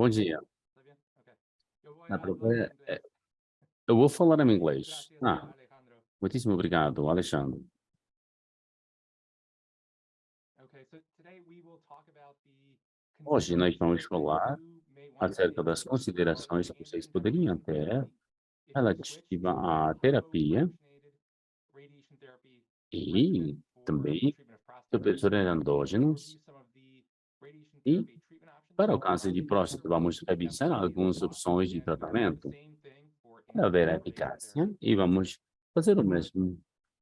Bom dia. Está bien? Ok. Eu vou Na falar em procura inglês. eu vou falar em inglês. Gracias, Alejandro. Muitíssimo obrigado, Alexandre. Okay, so today we will talk about the Hoje nós vamos considerations that falar you may want to acerca take das regarding considerações que vocês androgen poderiam deprivation ter therapy if you switch relativa to a à terapia hypofractionated radiation therapy regimen e for the também treatment of prostate sobre cancer. We'll endógenos review some of the radiation e, therapy treatment options para o for câncer de prostate cancer próstata, vamos that revisar might be algumas worthwhile, opções de and we'll do the tratamento same thing for para ver a androgen deprivation eficácia therapy. e vamos fazer o mesmo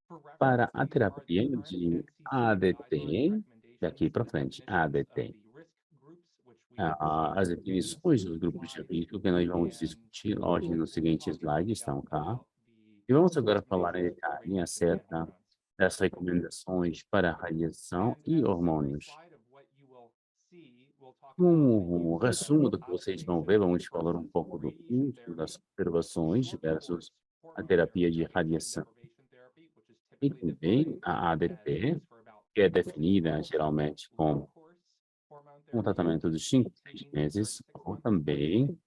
For reference, para a these are the terapia current de NCCN guidelines, ADT, recommendations, daqui para and frente, definitions of ADT. the risk groups, which we will see As in the definições dos subsequent grupos de slides. risco que nós vamos And discutir hoje no we'll seguinte talk slide in estão depth cá. about the E vamos agora falar em recommendations for detalhe radiation and acerca hormones. das recomendações para radiação And e as a summary hormônios. slide of what you will see, we'll talk about the Um use of resumo do que vocês vão ver, observation vamos falar um versus pouco do radiation uso das therapy, observações short versus course a hormone terapia therapy de or androgen radiação. deprivation therapy, which is E typically também defined a as ADT, use for about que é 3 to 6 definida months, geralmente low como course hormone um therapy, tratamento de which 5 a 6 maintains for meses, 6 ou months, também,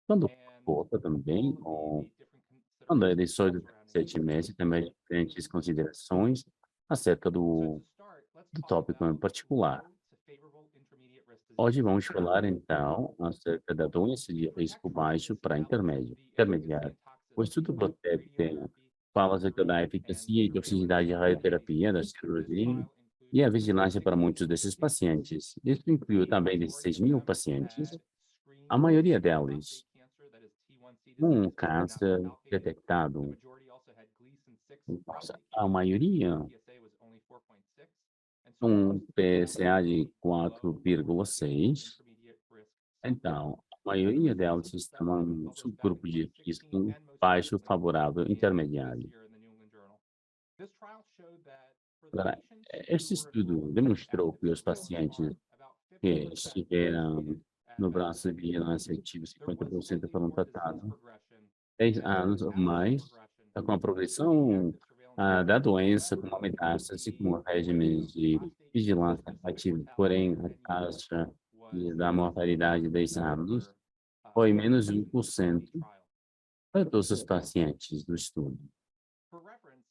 quando and for também, all of ou the different quando é considerations depois de surrounding this 7 treatment. meses, também diferentes considerações acerca So to do start, let's do talk tópico em about particular. low to favorable intermediate risk Hoje disease. vamos falar, então, acerca da doença de The PROTECT risco trial baixo para established the efficacy intermediário. and O toxicity estudo of PROTECT radiotherapy fala acerca da during and eficácia e surveillance toxicidade da of radioterapia, da patients. This cirurgia trial e a included vigilância para 6,000 muitos desses patients. pacientes. Isso incluiu A também desses majority 6 of mil them pacientes, had a screened maioria for deles prostate cancer, that is T1C com disease, and that was câncer palpated. The detectado. majority also had Gleason 6 Nossa, prostate a cancer, and maioria the PSA was only 4.6. And so um most had PSA de low to favorable 4,6. intermediate risk subgroups. Então, a maioria This delas is that estavam study was no published back in subgrupo de 2016 risco and most baixo, recently favorável, in this intermediário. year in the New England Journal. This trial showed that for the Agora, patients who este were estudo enrolled in the demonstrou active que os surveillance pacientes arm, about que 50% were estiveram treated at no that braço de time. vigilância ativo, There was 50% only foram more disease tratados, progression, 10 and anos ou after mais, progression, com a the progressão active surveillance arm da did doença, com better uma metástase, the com rate regimes of de prostate vigilância cancer-specific ativa, mortality porém at a 10 years taxa was da less than mortalidade de 10 in anos other foi menos de in the 1% trial. para todos os pacientes do estudo. For reference,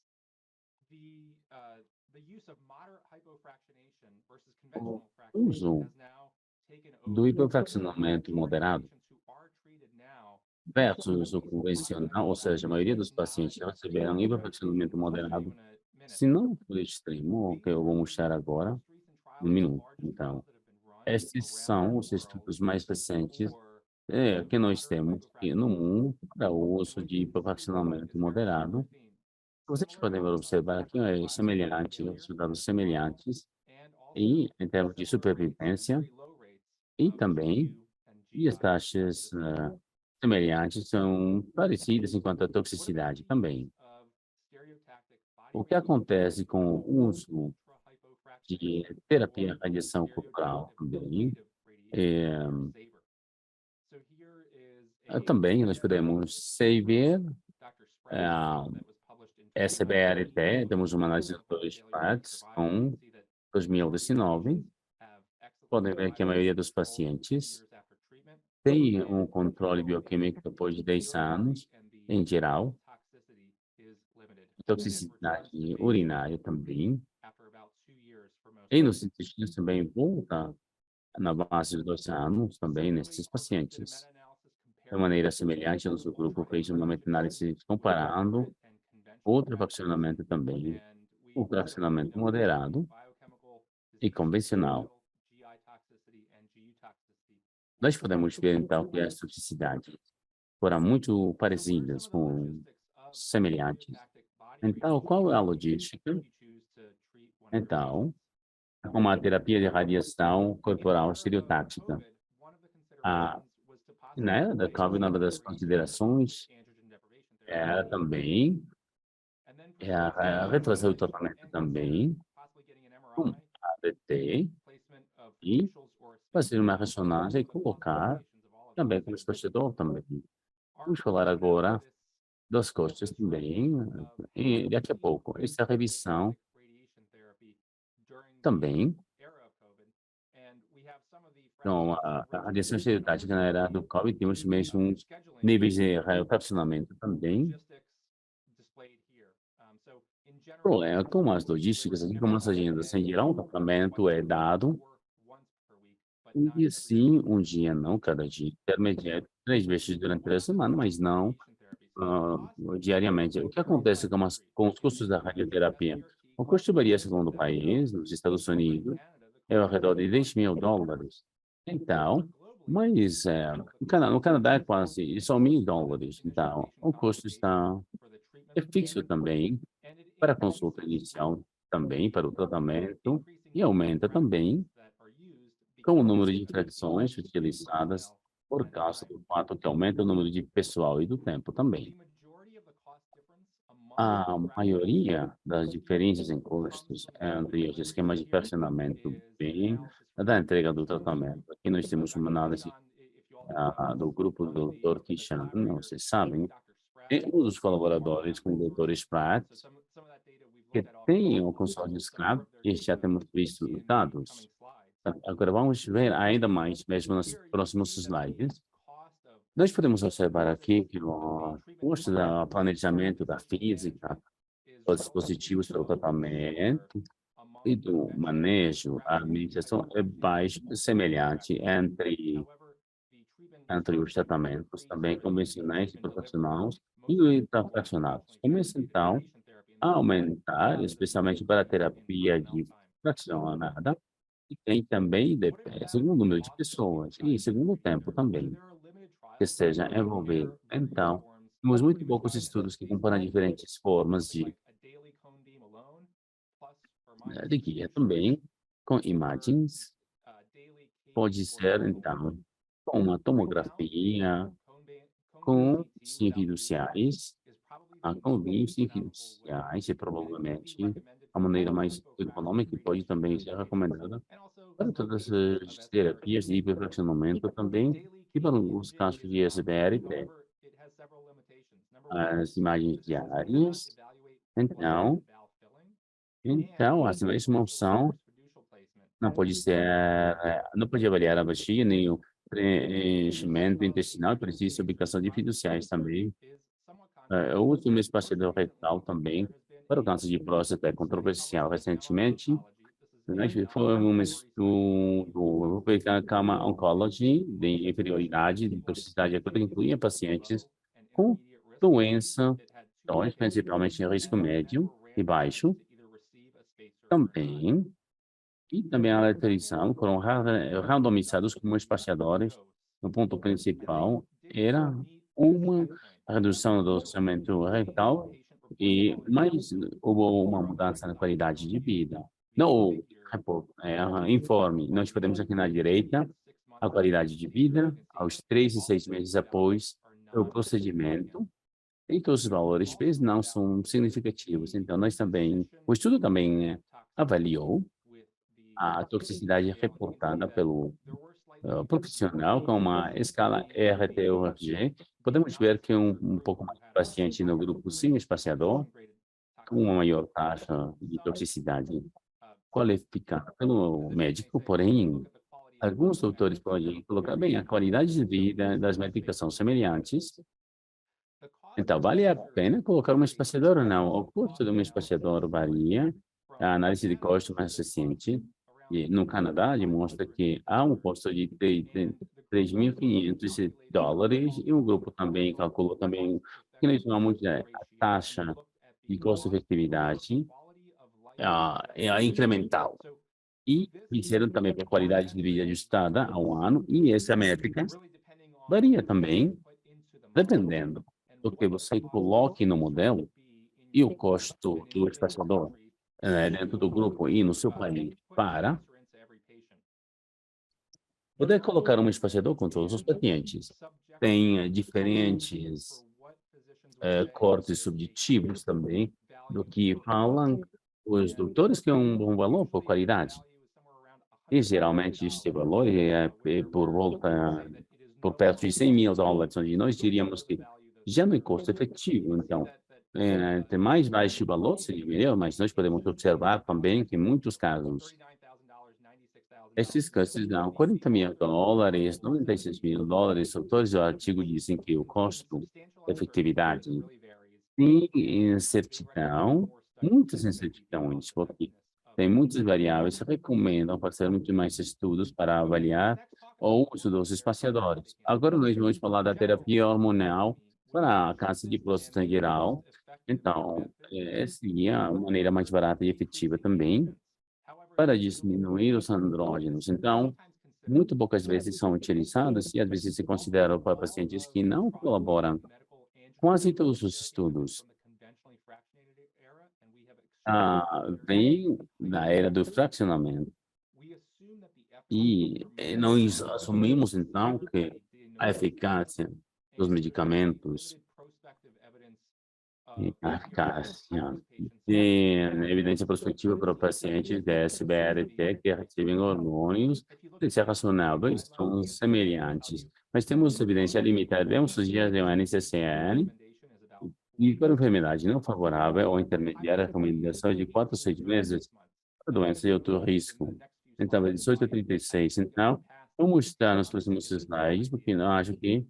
the use of moderate hypofractionation versus O conventional fractionation uso has now taken do over, and the hipofracionamento majority of moderado patients who are treated now have versus at o least moderate convencional, ou seja, a maioria dos hypofractionation, not pacientes receberam extreme hipofracionamento fractionation, which I'll show you moderado, in a minute. se não for extremo, o que eu vou These mostrar are the agora, most recent no trials and the minuto. largest Então, trials that have been run estes around são the os world estudos mais recentes for que nós moderate temos aqui no hypofractionation. mundo para o And uso what de you can see hipofracionamento is very similar moderado. themes. Vocês Similar podem observar aqui classical semelhante, failure resultados in the trial, semelhantes and e also em termos de similar rates and supervivência very low rates e of também GU and e GI as taxas toxicity. semelhantes são parecidas enquanto à What about toxicidade the use também. of stereotactic body O que radiation acontece therapy com o or uso de ultra-hypofractionation terapia or radiação corporal stereotactic também? ablative radiation É, or SABR? So here is a também nós study podemos saber from Dr. Sprague that was published in 2019 SBRT, temos uma in análise de Clinical dois Failure to partes Survive. You can com see that majority of 2019. patients have excellent Podem ver que a survival maioria dos all 2 pacientes years after treatment, tem um and controle overall bioquímico depois de 10 durability anos, and the em overall geral, toxicity is limited and returns to toxicidade baseline urinária também, after about 2 years for most e nos patients. intestinos também volta na base dos 2 anos também Similarly, nesses our group did a pacientes. meta-analysis De comparing maneira semelhante, nosso grupo fez uma ultra-hypofractionation meta-análise with comparando moderate and conventional outro fractions, fracionamento também, and we o found that, fracionamento we saw moderado biochemical, e convencional. physicochemical, GI toxicity, and GU toxicity Nós with podemos ver, então, que as toxicidades foram muito So what are some parecidas, of the com logistics of semelhantes. stereotactic body Então, radiation qual é a therapy logística? if you choose to treat one of your Então, patients? uma terapia de radiação In the corporal era of estereotática. COVID, one of the Ah, considerations was to na possibly era da replace COVID, uma das radiation with considerações androgen deprivation therapy. era também And then for some patients, retrazer o many tratamento and considered também possibly getting an com MRI ADT placement of e initials or a fazer uma spacer, ressonância e but among colocar combinations of all of também these. como esclarecedor também. Our Vamos group falar conducted agora dos costes this também, review of e daqui a high pouco. Essa revisão stereotactic radiation therapy during the também era of COVID, and we have some of the Então, a radiação estereotática na era do COVID temos mesmo níveis de refracionamento também. O problema com as logísticas, assim como as agendas sem geral, o tratamento é dado um dia sim, um dia não, cada dia, intermediário, 3 vezes durante a semana, mas não ah, diariamente. O que acontece com os custos da radioterapia? O custo varia segundo o país. Nos Estados Unidos, é ao redor de US$ 10.000. Então, mas no Canadá é quase só US$ 1.000. Então, o custo é fixo também para a consulta inicial, também para o tratamento, e aumenta também com o número de infecções utilizadas por causa do fato que aumenta o número de pessoal e do tempo também. A maioria das diferenças em custos entre os esquemas de personamento bem da entrega do tratamento. Aqui nós temos uma análise do grupo do Dr. Kishan, não vocês sabem, e um dos colaboradores com o Dr. Spratt, que tem o consórcio Scrap, e já temos visto dados. Agora vamos ver ainda mais, mesmo nos próximos slides. Nós podemos observar aqui que o custo do planejamento da física, dos dispositivos para o tratamento e do manejo, a administração é baixo, semelhante entre os tratamentos também convencionais e profissionais e os fracionados. Começa então a aumentar, especialmente para a terapia de fracionada, e tem também depende, segundo o número de pessoas e segundo o tempo também que esteja envolvido. Então, temos muito poucos estudos que comparam diferentes formas de guia também com imagens. Pode ser, então, com uma tomografia, com sim fiduciais, com vinhos sim fiduciais, e provavelmente a maneira mais econômica que pode também ser recomendada para todas as terapias de hiperfracionamento também e para os casos de SBRT. As imagens diárias, então, a mesma são não pode ser, não pode avaliar a bexiga nem o preenchimento intestinal, precisa ubicação de fiduciais também. O último espaciador retal também, para o câncer de próstata é controversial. Recentemente, nós foi um estudo do American Gamma Oncology de inferioridade de toxicidade aguda que incluía pacientes com doença, então, principalmente em risco médio e baixo, também e também a laterização foram randomizados como espaciadores. O ponto principal era uma redução do orçamento retal e mais houve uma mudança na qualidade de vida. Não, informe. Nós podemos aqui na direita a qualidade de vida aos 3 e 6 meses após o procedimento. E todos os valores não são significativos. Então, o estudo também avaliou a toxicidade reportada pelo profissional com uma escala RT-UFG. Podemos ver que um pouco mais de paciente no grupo sim espaciador, com uma maior taxa de toxicidade qualificada pelo médico, porém, alguns doutores podem colocar bem a qualidade de vida das medicações semelhantes. Então, vale a pena colocar um espaciador ou não? O custo de um espaciador varia. A análise de custo mais recente e no Canadá demonstra que há um custo de $3.500 e um grupo também calculou também o que nós chamamos de a taxa de custo-efetividade é a incremental. E fizeram também para a qualidade de vida ajustada ao ano, e essa métrica varia também, dependendo do que você coloque no modelo e o custo do espaciador dentro do grupo e no seu país para poder colocar um espaciador com todos os pacientes. Tem diferentes cortes subjetivos também do que falam os doutores, que é um bom valor por qualidade. E geralmente este valor é por perto de $100.000, onde nós diríamos que já não é custo efetivo. Então, tem mais baixo valor, seria melhor, mas nós podemos observar também que em muitos casos Estes custos dão $40 mil, $96 mil. Os autores do artigo dizem que o custo da efetividade tem incertidão, muitas incertidões, porque tem muitas variáveis que recomendam fazer muito mais estudos para avaliar o uso dos espaciadores. Agora nós vamos falar da terapia hormonal para câncer de próstata em geral. Então, essa é a maneira mais barata e efetiva também para diminuir os andrógenos. Então, muito poucas vezes são utilizados e às vezes se consideram para pacientes que não colaboram. Quase todos os estudos vêm da era do fracionamento. E nós assumimos, então, que a eficácia dos medicamentos e a eficácia de evidência prospectiva para pacientes de SBRT que recebem hormônios de ser racionáveis são semelhantes. Mas temos evidência limitada. Temos os dias de NCCN e para enfermidade não favorável ou intermediária, a recomendação de 4 a 6 meses para doença de alto risco. Então, 18 a 36. Então, vamos estar nos próximos slides, porque eu acho que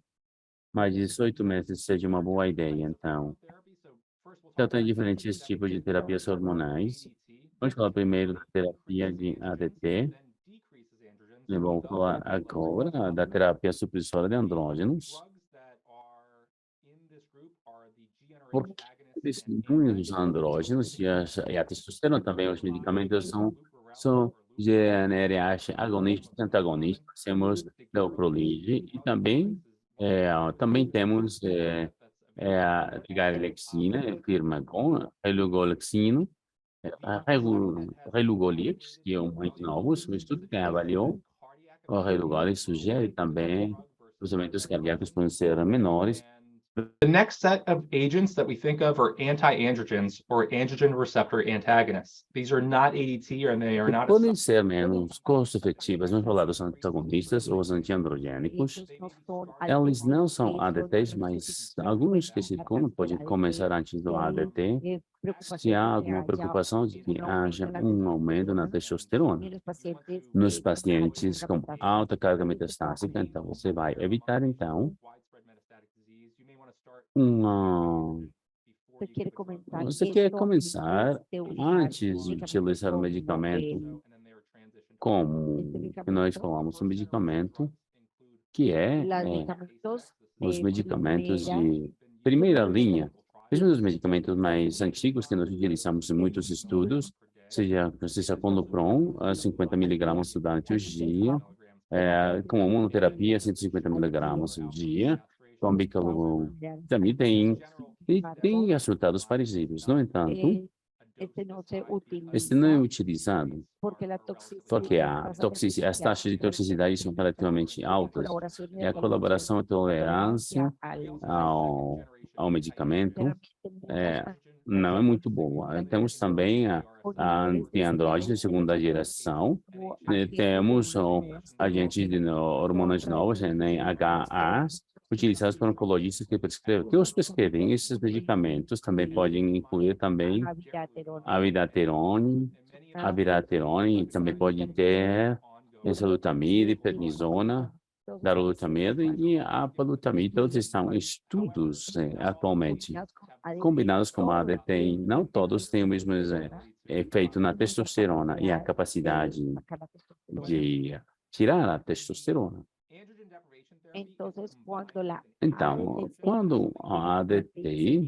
mais de 18 meses seja uma boa ideia. Então, tem diferentes tipos de terapias hormonais. Vamos falar primeiro da terapia de ADT. E vamos falar agora da terapia supressora de andrógenos. Porque eles muitos andrógenos e a testosterona também, os medicamentos são GnRH agonistas e antagonistas. Temos Leuprolide e também temos a Tigarelexina, Firmagon, Relugolexino, Relugolix, que é um muito novo, um estudo que avaliou o Relugolix sugere também procedimentos cardíacos podem ser menores. The next set of agents that we think of are anti-androgens or androgen receptor antagonists. These are not ADT and they are not Podem ser menos custo-efetivas, vamos falar dos antagonistas ou os antiandrogênicos. Eles não são ADTs, mas alguns que circulam podem começar antes do ADT, se há alguma preocupação de que haja um aumento na testosterona. Nos pacientes com alta carga metastásica, então você vai evitar, então, você quer começar antes de utilizar o medicamento, como que nós falamos, um medicamento que os medicamentos de primeira linha, mesmo os medicamentos mais antigos que nós utilizamos em muitos estudos, seja o citalopram, 50 miligramas durante o dia, com monoterapia, 150 miligramas por dia, com bicalutamida também tem resultados parecidos. No entanto, este não é utilizado porque as taxas de toxicidade são relativamente altas e a colaboração e tolerância ao medicamento não é muito boa. Temos também a antiandrógeno de segunda geração, temos agentes de hormonas novas, nem HAs, utilizados por oncologistas que os prescrevem. Esses medicamentos também podem incluir também abiraterone, também pode ter enzalutamida, prednisona, darolutamida e apalutamida. Todos estão em estudos atualmente, combinados com a ADT. Não todos têm o mesmo efeito na testosterona e a capacidade de tirar a testosterona. Então, quando a ADT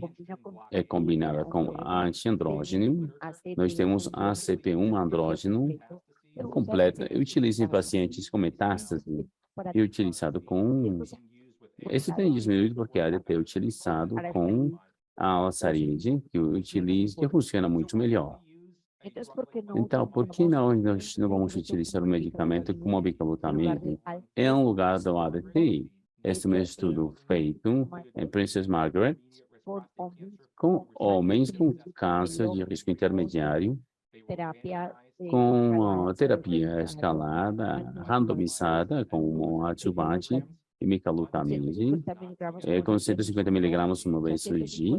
é combinada com antiandrógeno, nós temos ACP1 andrógeno completo. Utiliza em pacientes com metástase e utilizado com... Esse tem diminuído porque a ADT é utilizado com a alçaride, que funciona muito melhor. Então, por que nós não vamos utilizar o medicamento como a bicalutamida em lugar do ADT? Este é um estudo feito em Princess Margaret com homens com câncer de risco intermediário, com terapia escalada, randomizada, com um adjuvante e mecalutamide, com 150 miligramas uma vez por dia.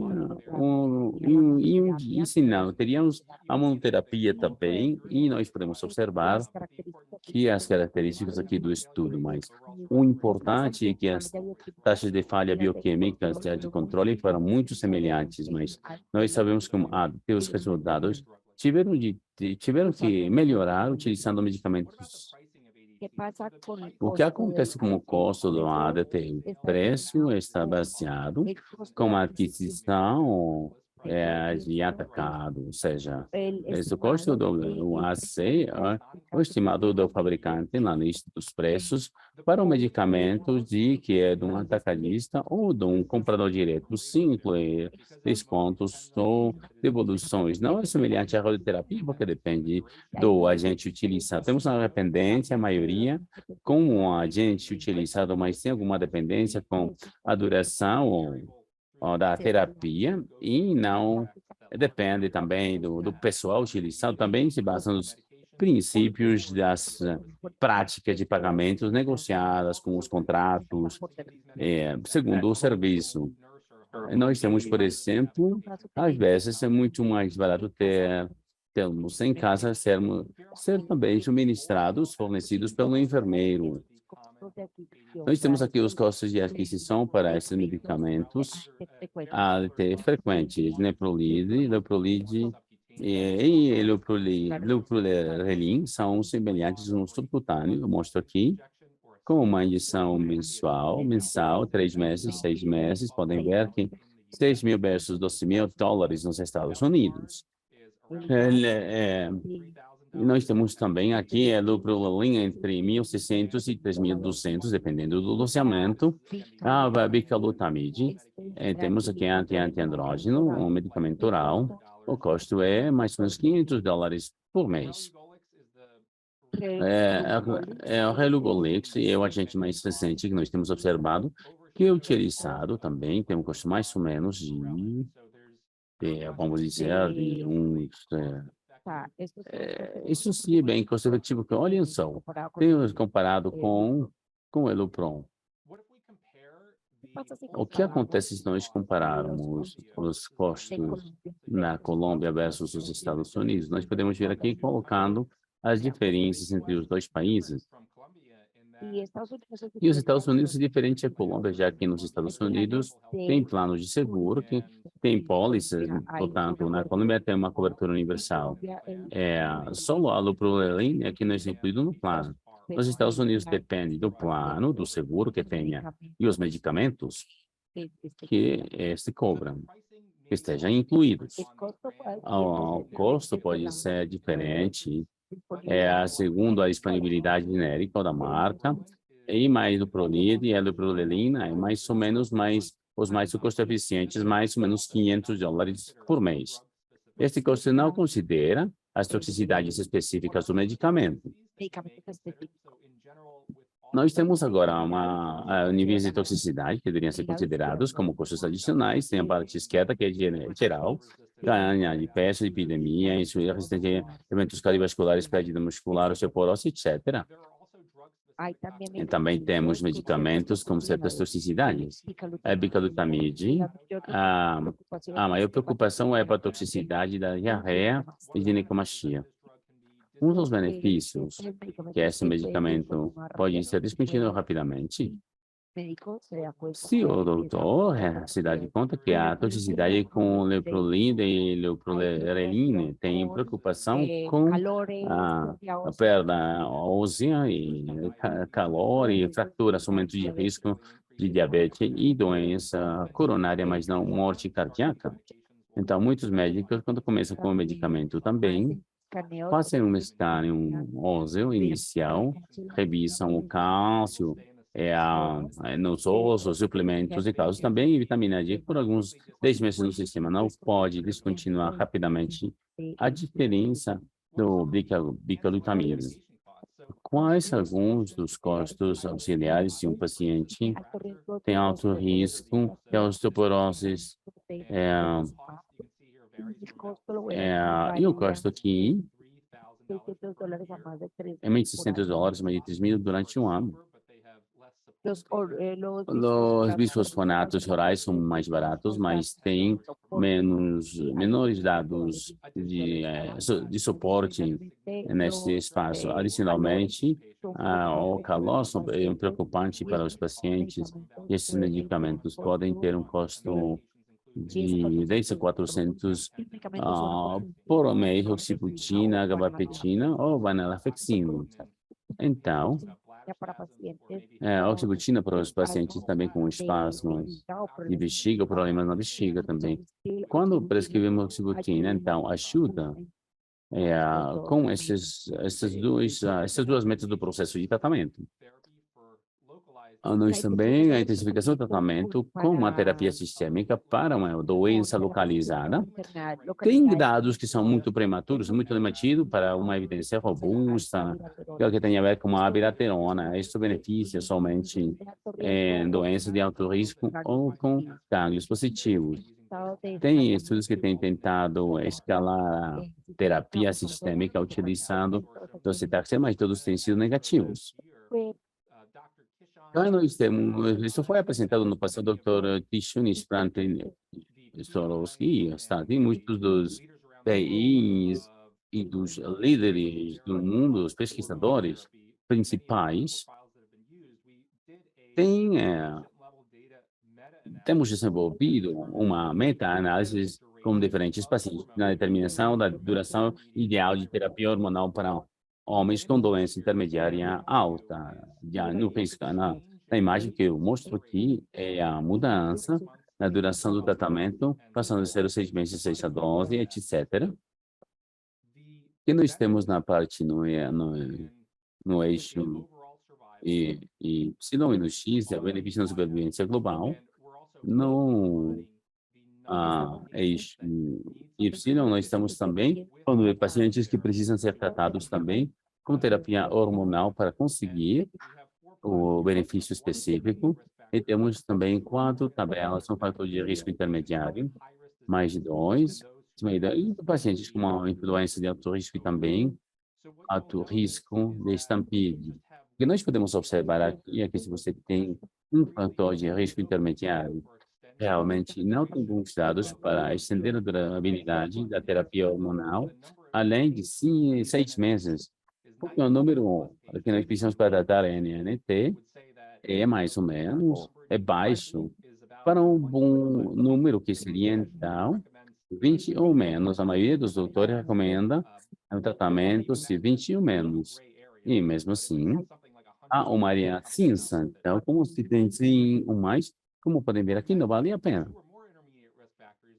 E se não, teríamos a monoterapia também, e nós podemos observar que as características aqui do estudo, mas o importante é que as taxas de falha bioquímica de controle foram muito semelhantes, mas nós sabemos que os resultados tiveram que melhorar utilizando medicamentos. O que acontece com o custo do ADT? O preço está baseado com a aquisição de atacado, ou seja, esse custo do AC é o estimado do fabricante na lista dos preços para o medicamento que é de um atacadista ou de um comprador direto, sem incluir descontos ou devoluções. Não é semelhante à radioterapia, porque depende do agente utilizado. Temos uma dependência, a maioria, com um agente utilizado, mas tem alguma dependência com a duração da terapia e não depende também do pessoal utilizado, também se basa nos princípios das práticas de pagamentos negociadas com os contratos, segundo o serviço. Nós temos, por exemplo, às vezes é muito mais barato termos em casa ser também suministrados, fornecidos pelo enfermeiro. Nós temos aqui os custos de aquisição para esses medicamentos frequentes, Leprolide e Leuprolidine são semelhantes no subcutâneo, eu mostro aqui, com uma injeção mensal, 3 meses, 6 meses, podem ver que 6 mil versus 12 mil dólares nos Estados Unidos. E nós temos também aqui Leuprolidine entre 1.600 e 3.200, dependendo do doseamento. A bicalutamide, temos aqui antiandrógeno, um medicamento oral. O custo é mais ou menos $500 por mês. O Relugolix é o agente mais recente que nós temos observado, que é utilizado também, tem um custo mais ou menos vamos dizer, de uns... isso sim é bem custo-efetivo, porque olhem só, temos comparado com o Elupron. O que acontece se nós compararmos os custos na Colômbia versus os Estados Unidos? Nós podemos ver aqui colocando as diferenças entre os dois países. E os Estados Unidos é diferente da Colômbia, já que nos Estados Unidos tem planos de seguro, que tem pólices, portanto, na Colômbia tem uma cobertura universal. Só o Leuprolidine é que não é incluído no plano. Nos Estados Unidos depende do plano, do seguro que tenha, e os medicamentos que se cobram, que estejam incluídos. O custo pode ser diferente, segundo a disponibilidade genérica da marca, e mais do Prolid e a Leuprolidina é mais ou menos os mais custo eficientes, mais ou menos $500 por mês. Este custo não considera as toxicidades específicas do medicamento. Nós temos agora níveis de toxicidade que deveriam ser considerados como custos adicionais. Tem a parte esquerda, que é geral, ganha de peso, epidemia, insulina resistente a eventos cardiovasculares, perda muscular, osteoporose, etc. E também temos medicamentos com certas toxicidades. A bicalutamide, a maior preocupação é a hepatotoxicidade da diarreia e ginecomastia. Um dos benefícios que esse medicamento pode ser discontinuado rapidamente, se o doutor se dá de conta que a toxicidade com Leuprolide e Leuprolidine tem preocupação com a perda óssea e calor e fraturas, aumento de risco de diabetes e doença coronária, mas não morte cardíaca. Então, muitos médicos, quando começam com o medicamento também, fazem um escânio ósseo inicial, revisam o cálcio, nos ossos, suplementos e cálcio também, e vitamina D por alguns 10 meses no sistema. Não pode descontinuar rapidamente a diferença do bicalutamide. Quais alguns dos custos auxiliares de um paciente tem alto risco de osteoporose? E o custo aqui é $1.600, mais de 3.000 durante um ano. Os bisfosfonatos orais são mais baratos, mas têm menores dados de suporte nesse espaço. Adicionalmente, o calor é um preocupante para os pacientes e esses medicamentos podem ter um custo de 10 a 400 por mês, oxybutina, gabapentina ou vanilafexina. Então, a oxybutina para os pacientes também com espasmos de bexiga, problemas na bexiga também. Quando prescrevemos oxybutina, então, ajuda com essas duas metas do processo de tratamento. Nós também a intensificação do tratamento com uma terapia sistêmica para uma doença localizada. Tem dados que são muito prematuros, muito limitados para uma evidência robusta, que tem a ver com a bilaterona. Isso beneficia somente em doenças de alto risco ou com ganglios positivos. Tem estudos que têm tentado escalar a terapia sistêmica utilizando docetaxel, mas todos têm sido negativos. Nós temos, isso foi apresentado no passado, Dr. Tishun Sorowski, tem muitos dos PIs e dos líderes do mundo, os pesquisadores principais, temos desenvolvido uma meta-análise com diferentes pacientes na determinação da duração ideal de terapia hormonal para homens com doença intermediária alta. Já no risco, na imagem que eu mostro aqui, é a mudança na duração do tratamento, passando de 0,6 meses, 6 a 12, etc. Que nós temos na parte no eixo Y e no X, é o benefício na sobrevivência global. No eixo Y, nós estamos também falando de pacientes que precisam ser tratados também com terapia hormonal para conseguir o benefício específico. E temos também 4 tabelas com fator de risco intermediário, mais de 2, e pacientes com uma influência de alto risco e também alto risco de estampide. O que nós podemos observar aqui é que se você tem um fator de risco intermediário, realmente não tem bons dados para estender a durabilidade da terapia hormonal, além de 6 meses. Porque o número que nós precisamos para tratar a NNT é mais ou menos, é baixo, para um bom número, que seria, então, 20 ou menos. A maioria dos doutores recomenda um tratamento de 20 ou menos. E, mesmo assim, há uma área cinza. Então, como se tem sim ou mais, como podem ver aqui, não vale a pena.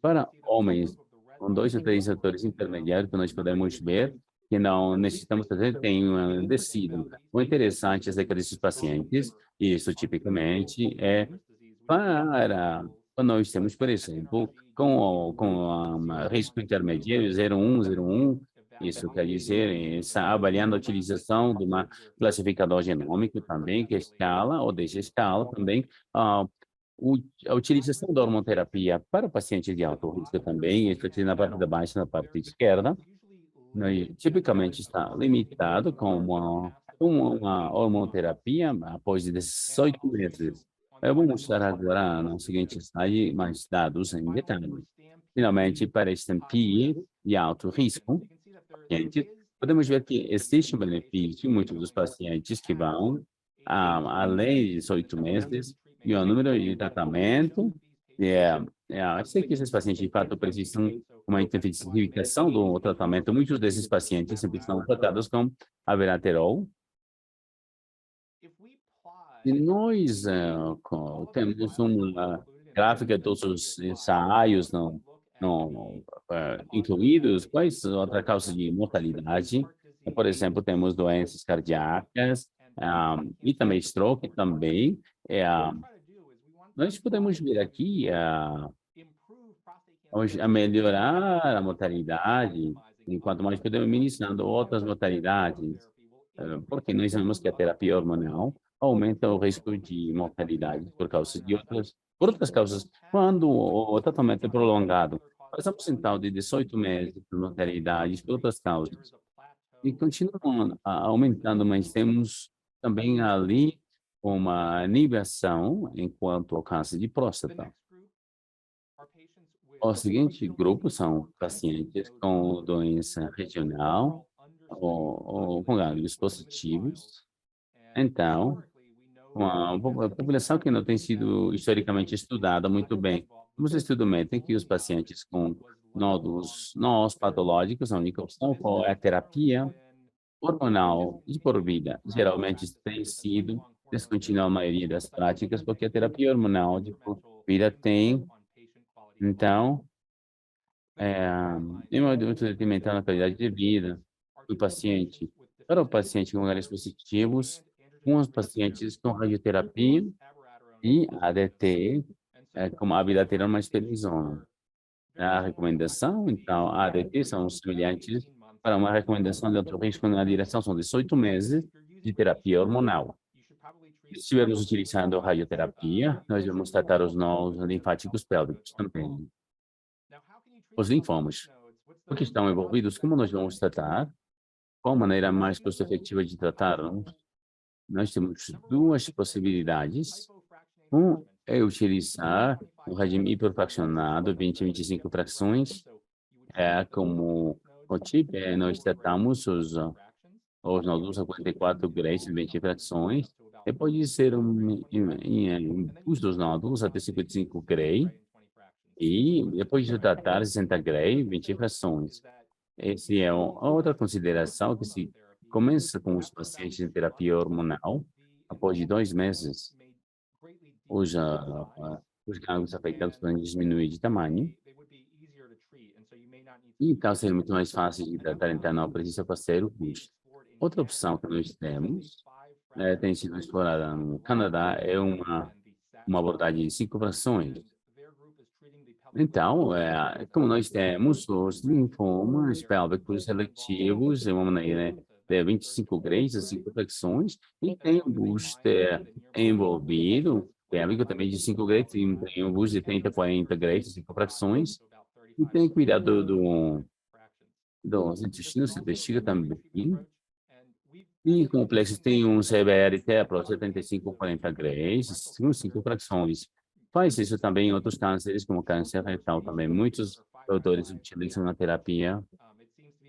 Para homens com 2 ou 3 fatores intermediários, que nós podemos ver que não necessitamos fazer, tem uma descida. O interessante é que esses pacientes, isso tipicamente é para quando nós temos, por exemplo, com risco intermediário 0,1, isso quer dizer, está avaliando a utilização de uma classificador genômico também, que escala ou deixa escala também a utilização da hormoterapia para pacientes de alto risco também, isso aqui na parte de baixo, na parte esquerda, tipicamente está limitado com uma hormoterapia após 18 meses. Eu vou mostrar agora no seguinte slide mais dados em detalhe. Finalmente, para este PI de alto risco, gente, podemos ver que existe um benefício em muitos dos pacientes que vão além de 18 meses e o número de tratamento. Eu sei que esses pacientes, de fato, precisam de uma intensificação do tratamento. Muitos desses pacientes sempre são tratados com abiraterol. E nós temos uma gráfica de todos os ensaios incluídos. Quais são outras causas de mortalidade? Por exemplo, temos doenças cardíacas e também stroke também. Nós podemos ver aqui a melhorar a mortalidade, enquanto mais podemos ministrando outras mortalidades, porque nós sabemos que a terapia hormonal aumenta o risco de mortalidade por outras causas, quando o tratamento é prolongado. Passamos então de 18 meses de mortalidade por outras causas. E continuam aumentando, mas temos também ali uma inibição enquanto ao câncer de próstata. O seguinte grupo são pacientes com doença regional ou com ganglios positivos. Então, uma população que não tem sido historicamente estudada muito bem. Os estudos mentem que os pacientes com nódulos não patológicos, a única opção é a terapia hormonal de por vida. Geralmente tem sido descontinuada a maioria das práticas, porque a terapia hormonal de por vida tem, então, tem uma muito detrimental na qualidade de vida do paciente. Para o paciente com ganglios positivos, com os pacientes com radioterapia e ADT, como abiraterona mais prednisona. A recomendação, então, a ADT são semelhantes para uma recomendação de alto risco na direção, são 18 meses de terapia hormonal. Se estivermos utilizando radioterapia, nós vamos tratar os nódulos linfáticos pélvicos também. Os linfomas, o que estão envolvidos, como nós vamos tratar? Qual a maneira mais custo-efetiva de tratar? Nós temos duas possibilidades. Um é utilizar o regime hiperfracionado, 20 a 25 frações, como o TIP, nós tratamos os nódulos a 44 graus, 20 frações, e pode ser os dos nódulos até 55 graus, e depois de tratar 60 graus, 20 frações. Essa é outra consideração que se começa com os pacientes em terapia hormonal, após de 2 meses, os ganglios afetados podem diminuir de tamanho, e então seria muito mais fácil de tratar, então não precisa fazer o custo. Outra opção que nós temos, tem sido explorada no Canadá, é uma abordagem de 5 frações. Então, como nós temos os linfomas pélvicos seletivos, de uma maneira de 25 graus, 5 flexões, e tem um booster envolvido, pélvico também de 5 graus, tem um booster de 30, 40 graus, 5 frações, e tem cuidado dos intestinos, se bexiga também. E complexos tem um CBRT para 75, 40 graus, 5 frações. Faz isso também em outros cânceres, como câncer retal também. Muitos doutores utilizam a terapia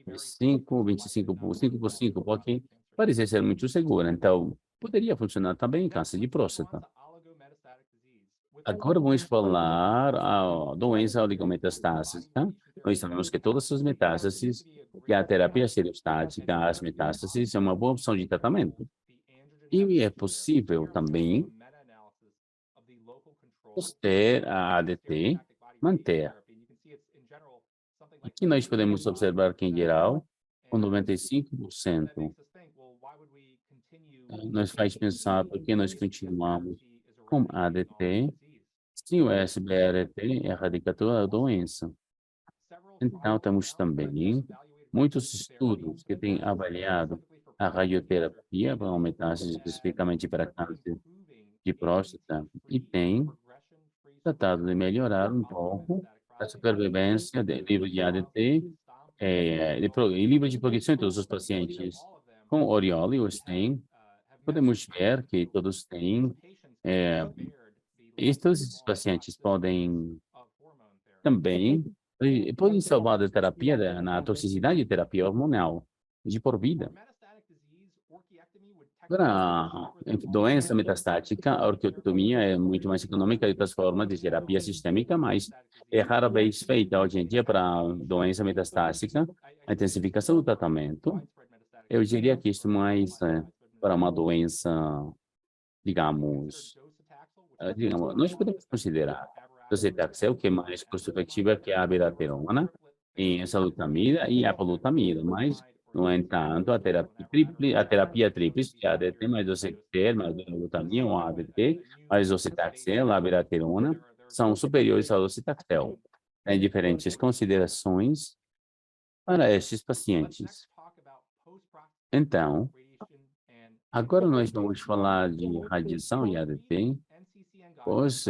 de 5, 25 por 5 por 5, porque parece ser muito segura. Então, poderia funcionar também em câncer de próstata. Agora vamos falar a doença oligometastásica. Nós sabemos que todas as metástases, que a terapia serostática, as metástases, é uma boa opção de tratamento. E é possível também ter a ADT, manter. Aqui nós podemos observar que, em geral, com 95%, nos faz pensar por que nós continuamos com a ADT, se o SBRT erradica toda a doença. Então, temos também muitos estudos que têm avaliado a radioterapia para aumentar, especificamente para câncer de próstata, e tem tratado de melhorar um pouco a supervivência de livre de ADT e livre de progressão em todos os pacientes. Com Oriole, os tem, podemos ver que todos têm, estes pacientes podem também, podem salvar da terapia, na toxicidade de terapia hormonal, de por vida. Para a doença metastática, a orquiotomia é muito mais econômica de outras formas de terapia sistêmica, mas é rara vez feita hoje em dia para a doença metastática. A intensificação do tratamento, eu diria que isso mais para uma doença, digamos, nós podemos considerar docetaxel, que é mais custo-efetiva que a abiraterona, em enzalutamida e apalutamida, mas, no entanto, a terapia tríplice, a ADT mais docetaxel, mais enzalutamida, ou ADT, mais docetaxel, a abiraterona, são superiores ao docetaxel. Tem diferentes considerações para estes pacientes. Então, agora nós vamos falar de radiação e ADT. Pois,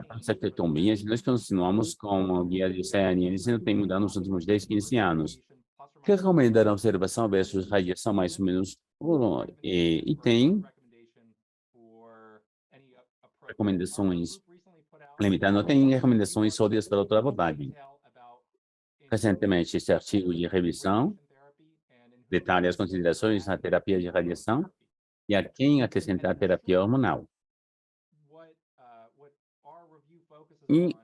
prostatectomia, nós continuamos com o guia de CNN, isso não tem mudado nos últimos 10, 15 anos. Que recomendaram observação versus radiação mais ou menos, e tem recomendações limitadas, não tem recomendações sólidas para outra abordagem. Recentemente, este artigo de revisão detalha as considerações na terapia de radiação e a quem acrescentar a terapia hormonal. E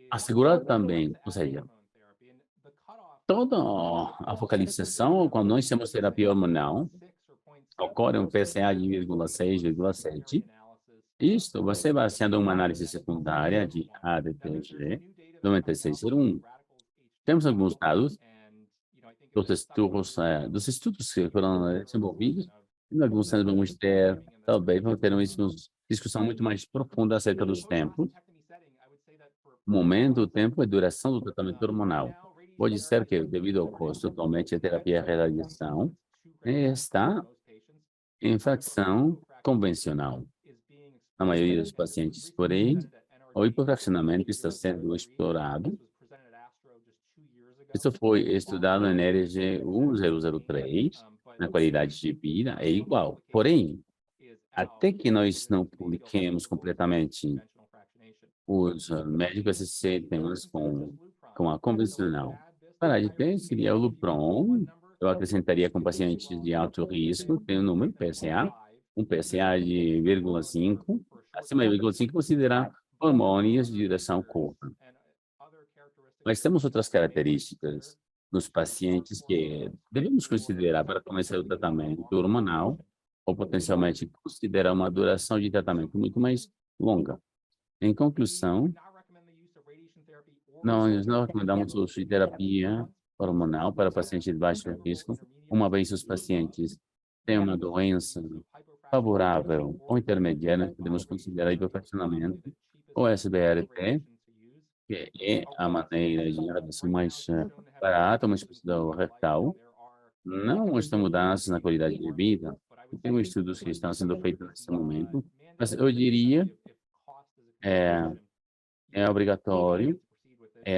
assegurar também, ou seja, toda a focalização, quando nós temos terapia hormonal, ocorre um PSA de 0,6, 0,7. Isto você vai sendo uma análise secundária de ADTG 9601. Temos alguns dados dos estudos que foram desenvolvidos, e alguns vamos ter, talvez, vamos ter uma discussão muito mais profunda acerca dos tempos, momento, tempo e duração do tratamento hormonal. Pode ser que, devido ao custo, atualmente a terapia de radiação está em fração convencional. Na maioria dos pacientes, porém, o hipofracionamento está sendo explorado. Isso foi estudado na NRG 1003, na qualidade de vida, é igual. Porém, até que nós não publiquemos completamente os médicos SC com a convencional. Para de ter, seria o Lupron, eu acrescentaria com pacientes de alto risco, tem o número PSA, um PSA de 0,5, acima de 0,5, considerar hormônios de direção curta. Mas temos outras características nos pacientes que devemos considerar para começar o tratamento hormonal, ou potencialmente considerar uma duração de tratamento muito mais longa. Em conclusão, nós não recomendamos o uso de terapia hormonal para pacientes de baixo risco, uma vez os pacientes têm uma doença favorável ou intermediária, podemos considerar hipofracionamento ou SBRT, que é a maneira de redução mais barata, uma exposição rectal. Não mostra mudanças na qualidade de vida. Tem estudos que estão sendo feitos nesse momento, mas eu diria é obrigatório,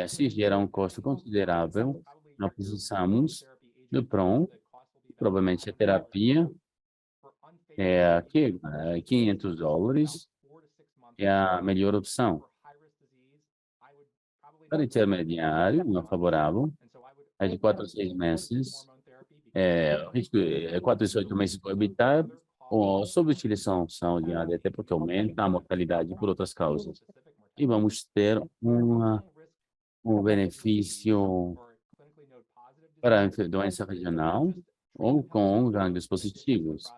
se gera um custo considerável, nós precisamos do PROM, provavelmente a terapia, que $500 é a melhor opção. Para intermediário, não favorável, é de 4 a 6 meses, o risco é 4 a 8 meses para evitar ou subutilização de ADT, porque aumenta a mortalidade por outras causas. E vamos ter um benefício para a doença regional ou com ganglios positivos.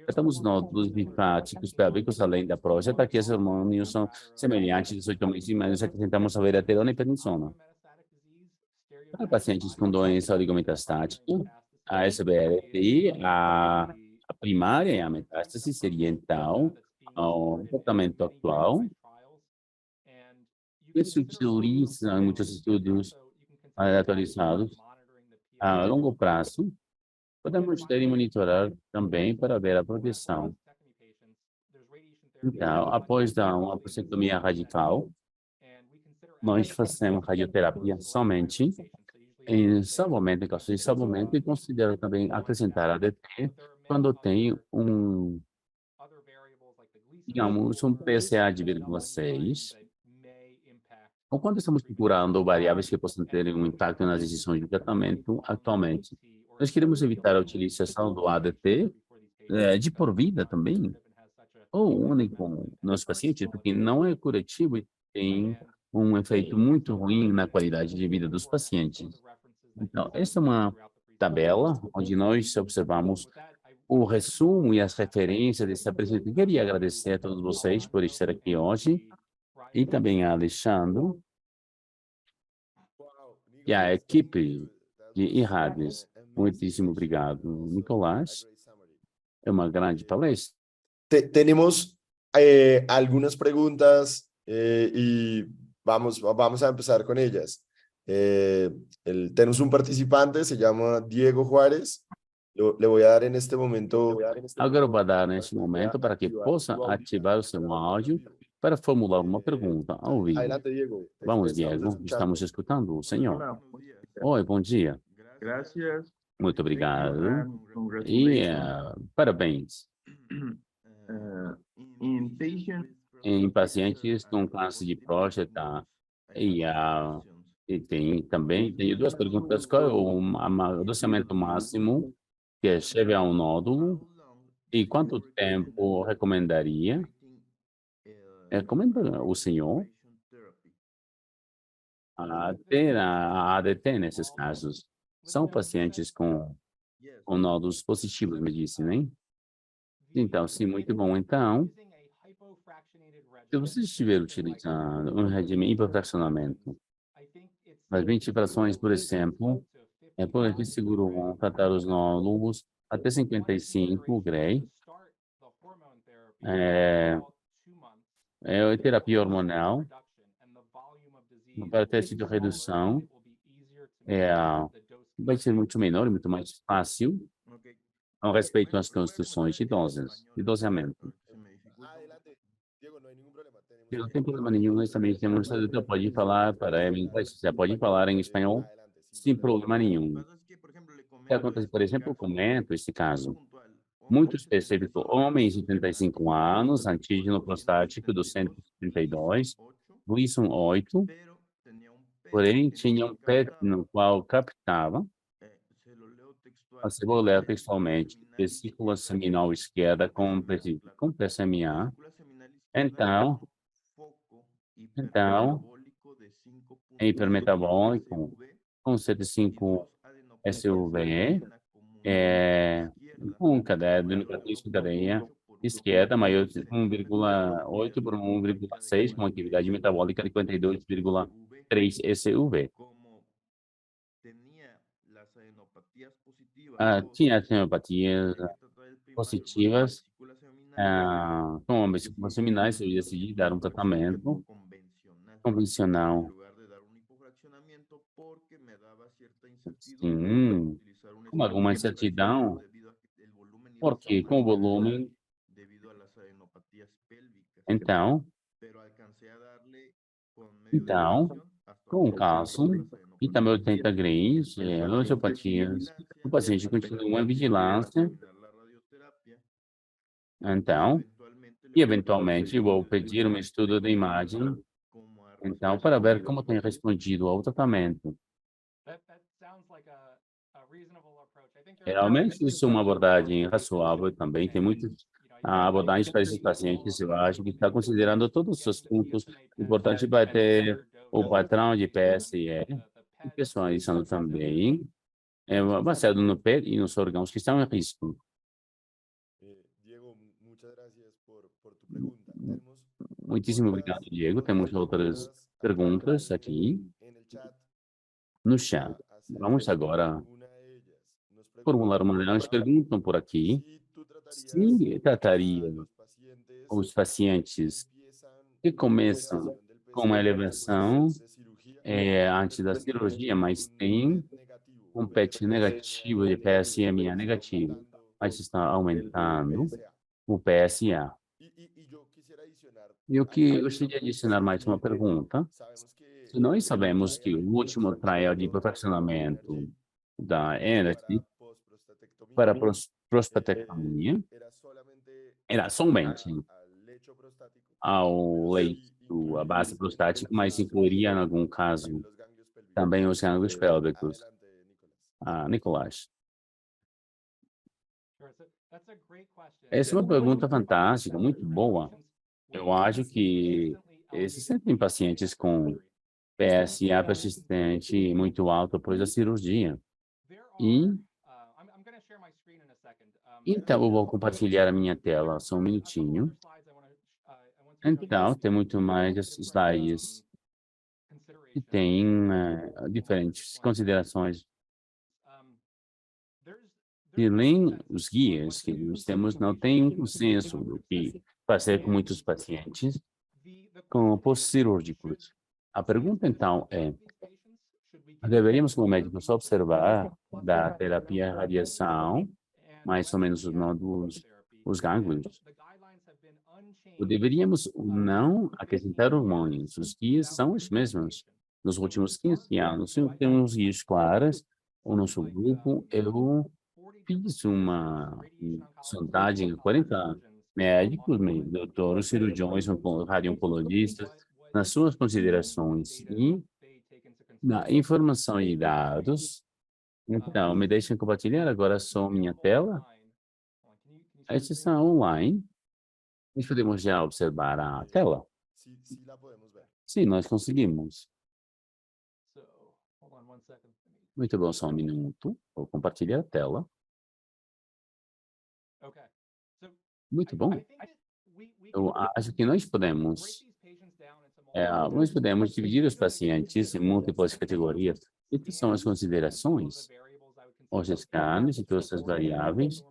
Tratamos nódulos linfáticos pélvicos além da próstata, que esses hormônios são semelhantes, 18 meses e menos, acrescentamos a vereterona e prednisona. Para pacientes com doença oligometastática, a SBRT, a primária e a metástase seria, então, o tratamento atual, que se utiliza em muitos estudos atualizados a longo prazo. Podemos ter e monitorar também para ver a progressão. Então, após dar uma prostatectomia radical, nós fazemos radioterapia somente em salvamento, em caso de salvamento, e considero também acrescentar ADT quando tem digamos, um PSA de 0,6, ou quando estamos procurando variáveis que possam ter um impacto nas decisões de tratamento atualmente. Nós queremos evitar a utilização do ADT de por vida também, ou único nos pacientes, porque não é curativo e tem um efeito muito ruim na qualidade de vida dos pacientes. Então, essa é uma tabela onde nós observamos o resumo e as referências dessa apresentação. Queria agradecer a todos vocês por estar aqui hoje e também a Alexandre e a equipe de IRADES. Muitíssimo obrigado, Nicolás. É uma grande palestra. Tenemos algunas preguntas y vamos a empezar con ellas. Tenemos un participante, se llama Diego Juárez. Le voy a dar en este momento. Agora vou dar neste momento para que possa ativar o seu áudio para formular uma pergunta ao vivo. Adelante, Diego. Vamos, Diego, estamos escutando o senhor. Oi, bom dia. Muito obrigado e parabéns. em pacientes com câncer de próstata e tem também, tenho duas perguntas. Qual é o amadurecimento máximo que chega a um nódulo e quanto tempo recomendaria? Recomenda o senhor a ter a ADT nesses casos? São pacientes com nódulos positivos, me disse, né? Então, sim, muito bom. Então, se você estiver utilizando um regime hiperfracionamento, as 20 frações, por exemplo, por aqui seguro vão tratar os nódulos até 55 Gray. É terapia hormonal, para teste de redução, vai ser muito menor e muito mais fácil com respeito às construções de doses, de doseamento. Adelante, Diego, no hay ningún problema. Se não tem problema nenhum, nós também temos tradutor, pode falar para inglês, você pode falar em espanhol, Adelante, sem problema nenhum. O que acontece, por exemplo, eu comento esse caso. Muito específico, homem de 75 anos, antígeno prostático 232, Wilson 8, porém tinha um PET no qual captava, vou ler textualmente, vesícula seminal esquerda com PSMA. Então, é hipermetabólico com 75 SUV, com cadeia esquerda maior de 1,8 por 1,6, com atividade metabólica de 42,3 SUV. Tinha adenopatias positivas, com vesículas seminais, eu decidi dar um tratamento convencional. Sim, com alguma incertidão, porque com o volume, então, com o caso, e também 80 graus, angiopatias, o paciente continua em vigilância, então, e eventualmente vou pedir um estudo de imagem, então, para ver como tem respondido ao tratamento. Realmente, isso é uma abordagem razoável também. Tem muitas abordagens para esses pacientes. Eu acho que está considerando todos os pontos importantes para ter o padrão de PSE e personalizando também, baseado no PET e nos órgãos que estão em risco. Diego, muchas gracias por tu pregunta. Tenemos Muitíssimo obrigado, Diego. Temos outras perguntas aqui no chat. Vamos agora formular uma delas. Perguntam por aqui se trataria os pacientes que começam com uma elevação antes da cirurgia, mas tem um PET negativo de PSMA negativo, mas está aumentando o PSA. E o que eu gostaria de adicionar mais uma pergunta. Se nós sabemos que o último trial de perfeccionamento da Energy para prostatectomia era somente ao leito, a base prostática, mas incluiria, em algum caso, também os gânglios pélvicos. Nicolás. Essa é uma pergunta fantástica, muito boa. Eu acho que existem pacientes com PSA persistente muito alto após a cirurgia. Então, eu vou compartilhar a minha tela só um minutinho. Então, tem muito mais slides que tem diferentes considerações. E além os guias que nós temos, não tem um consenso do que fazer com muitos pacientes com pós-cirúrgicos. A pergunta, então, é: deveríamos, como médicos, observar da terapia radiação, mais ou menos os nódulos, os gânglios? Ou deveríamos não acrescentar hormônios? Os guias são os mesmos. Nos últimos 15 anos, temos guias claras. O nosso grupo, eu fiz uma sondagem há 40 médicos, doutores, cirurgiões, radiologistas, nas suas considerações e na informação e dados. Então, me deixem compartilhar agora só minha tela. Esta está online. Nós podemos já observar a tela. Sí, sí la podemos ver. Sim, nós conseguimos. Muito bom, só um minuto. Vou compartilhar a tela. Muito bom. Eu acho que nós podemos dividir os pacientes em múltiplas categorias. E que são as considerações, os escâneres e todas as variáveis,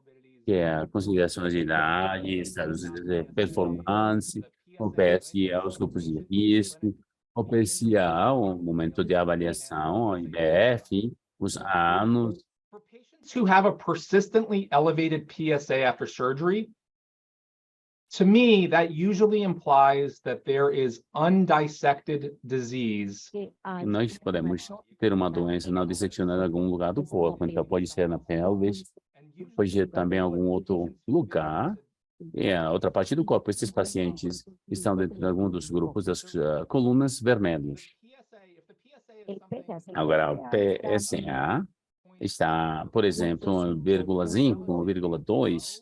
que é a consideração de idade, estados de performance, o PSA, os grupos de risco, o PSA, o momento de avaliação, o IBF, os anos. For patients who have a persistently elevated PSA after surgery, to me, that usually implies that there is undissected disease. Nós podemos ter uma doença não disseccionada em algum lugar do corpo, então pode ser na pelvis, pode ser também em algum outro lugar, e a outra parte do corpo. Esses pacientes estão dentro de algum dos grupos das colunas vermelhas. Agora, o PSA está, por exemplo, 1,5, 1,2,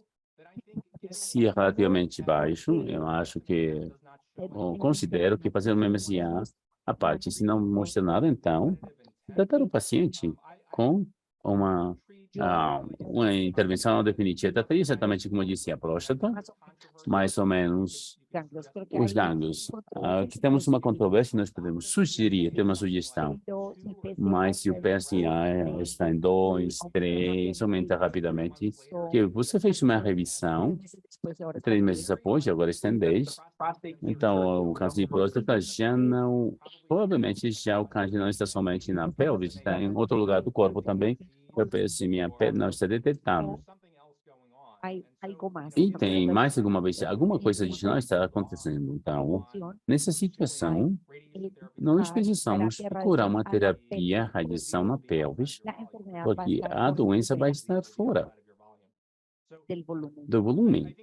se é relativamente baixo, eu acho que, ou considero que fazer uma MSA à parte, se não mostra nada, então, tratar o paciente com uma intervenção definitiva. Trataria exatamente como eu disse, a próstata, mais ou menos os gânglios. Aqui temos uma controvérsia, nós podemos sugerir, ter uma sugestão, mas se o PSA está em 2, 3, aumenta rapidamente, que você fez uma revisão 3 meses após, e agora está em 10, então o câncer de próstata já não, provavelmente já o câncer não está somente na pelvis, está em outro lugar do corpo também, o PSA minha pele não está detectado. E tem mais alguma vez, alguma coisa adicional está acontecendo. Então, nessa situação, nós precisamos procurar uma terapia, radiação na pelvis, porque a doença vai estar fora do volume.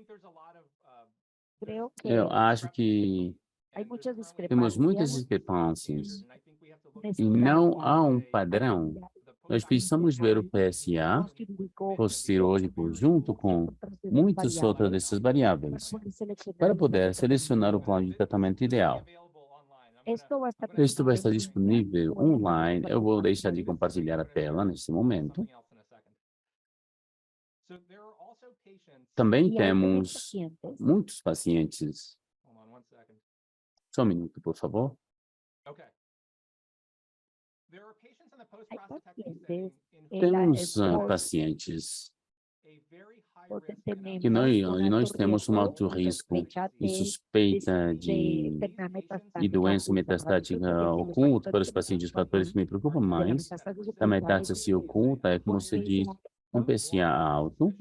Eu acho que temos muitas discrepâncias e não há um padrão. Nós precisamos ver o PSA posterior junto com muitas outras dessas variáveis para poder selecionar o plano de tratamento ideal. Isto vai estar disponível online. Eu vou deixar de compartilhar a tela neste momento. Também temos muitos pacientes. Só um minuto, por favor. Temos pacientes que nós temos um alto risco de suspeita de doença metastática oculta para os pacientes. Os fatores que me preocupam mais da metástase oculta é, como se diz, um PSA alto.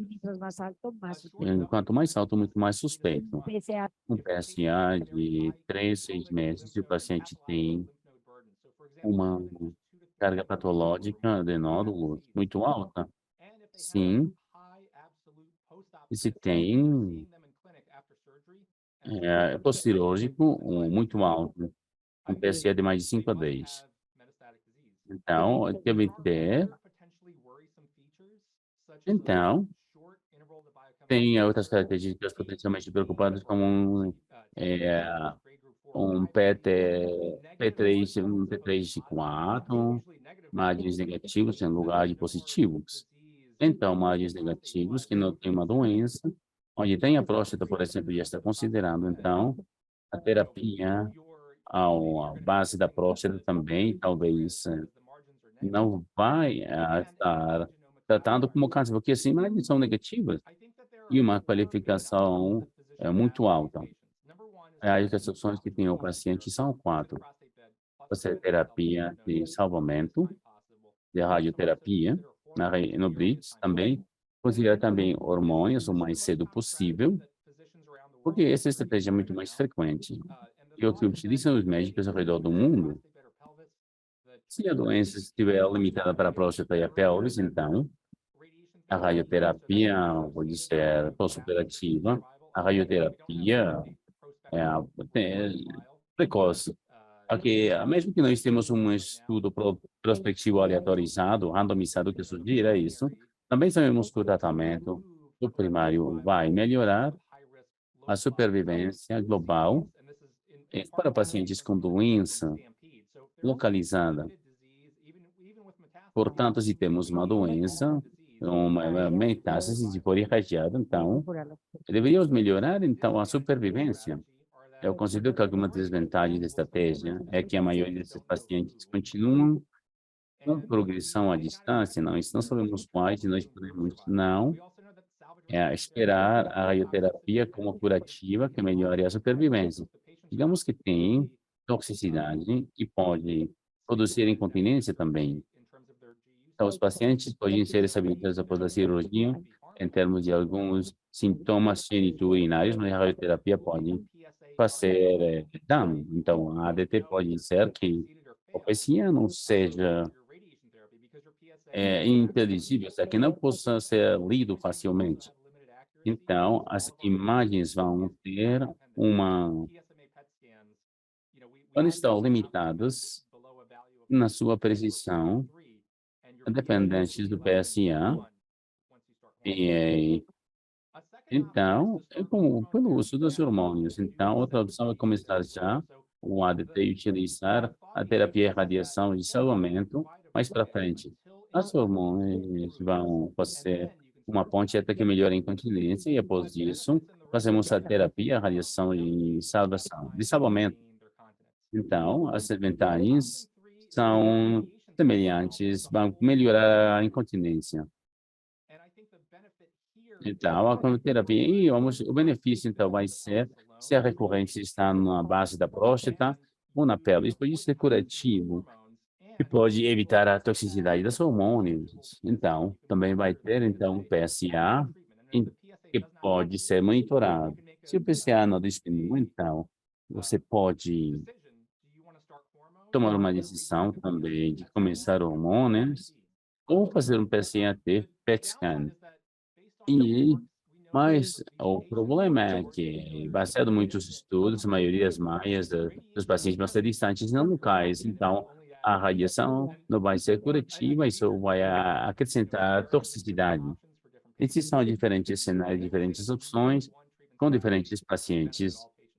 Quanto mais alto, muito mais suspeito. Um PSA de 3, 6 meses, e o paciente tem uma carga patológica de nódulos muito alta. Sim. E se tem postirúrgico muito alto, um PSA de mais de 5 a 10. Então, deve ter. Então, tem outras características potencialmente preocupantes, como um P3, um P3 de 4, margens negativos em lugar de positivos. Então, margens negativos que não tem uma doença, onde tem a próstata, por exemplo, já está considerando, então, a terapia à base da próstata também, talvez não vai estar tratando como câncer, porque assim, margens são negativas e uma qualificação muito alta. As exceções que tem o paciente são 4. Você terapia de salvamento, de radioterapia, no BRICS também, considera também hormônios o mais cedo possível, porque essa estratégia é muito mais frequente. E o que utilizam os médicos ao redor do mundo, se a doença estiver limitada para a próstata e a pelvis, então, a radioterapia pode ser pós-operativa, a radioterapia é precoce. Aqui, mesmo que nós temos um estudo prospectivo aleatorizado, randomizado, que sugira isso, também sabemos que o tratamento do primário vai melhorar a supervivência global para pacientes com doença localizada. Portanto, se temos uma doença, uma metástase de fora irradiada, então, deveríamos melhorar, então, a supervivência. Eu considero que alguma desvantagem da estratégia é que a maioria desses pacientes continuam com progressão à distância, não sabemos quais, e nós podemos não esperar a radioterapia como curativa que melhore a supervivência. Digamos que tem toxicidade e pode produzir incontinência também. Então, os pacientes podem ser reabilitados após a cirurgia em termos de alguns sintomas geniturinários, mas a radioterapia pode fazer dano. Então, a ADT pode ser que o PSA não seja inteligível, que não possa ser lido facilmente. Então, as imagens vão ter vão estar limitadas na sua precisão, dependentes do PSA. Então, como pelo uso dos hormônios. Então, outra opção é começar já o ADT e utilizar a terapia e radiação de salvamento mais para frente. As hormônios vão fazer uma ponte até que melhore a incontinência e, após isso, fazemos a terapia, a radiação de salvação, de salvamento. Então, as vantagens são semelhantes, vão melhorar a incontinência. Então, a quimioterapia, e o benefício, então, vai ser, se a recorrência está na base da próstata ou na pele. Isso pode ser curativo e pode evitar a toxicidade dos hormônios. Então, também vai ter, então, PSA, que pode ser monitorado. Se o PSA não disminuir, então, você pode tomar uma decisão também de começar hormônios ou fazer um PSA-T PET scan. Mas o problema é que, baseado em muitos estudos, a maioria das maias dos pacientes vão ser distantes não locais. Então, a radiação não vai ser curativa, isso vai acrescentar toxicidade. Esses são diferentes cenários, diferentes opções, com diferentes pacientes.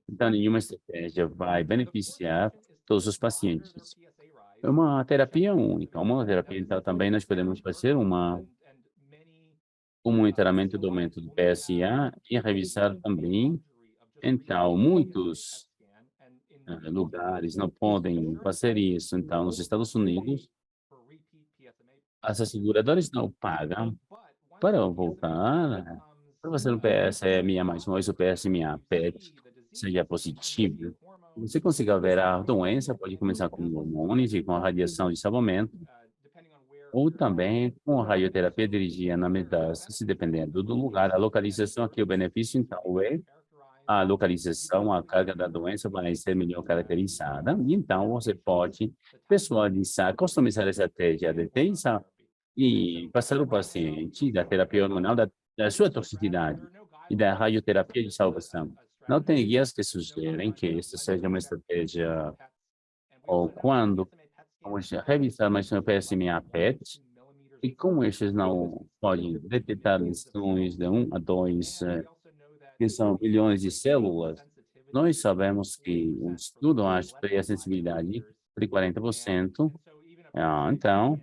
Então, nenhuma estratégia vai beneficiar todos os pacientes. É uma terapia única. Uma terapia, então, também nós podemos fazer o monitoramento do aumento do PSA e revisar também. Então, muitos lugares não podem fazer isso. Então, nos Estados Unidos, as seguradoras não pagam para voltar, para fazer um PSMA mais uma vez, o PSMA PET seja positivo. Você consiga ver a doença, pode começar com hormônios e com a radiação de salvamento, ou também com a radioterapia dirigida na metástase, dependendo do lugar. A localização aqui, o benefício, então, é a localização, a carga da doença vai ser melhor caracterizada. E, então, você pode personalizar, customizar a estratégia de tensão e passar o paciente da terapia hormonal, da sua toxicidade e da radioterapia de salvação. Não tem guias que sugerem que essa seja uma estratégia ou quando vamos revisar mais uma PSMA PET, e como estes não podem detectar lesões de 1 a 2, que são bilhões de células, nós sabemos que o estudo acha que a sensibilidade de 40%. Então,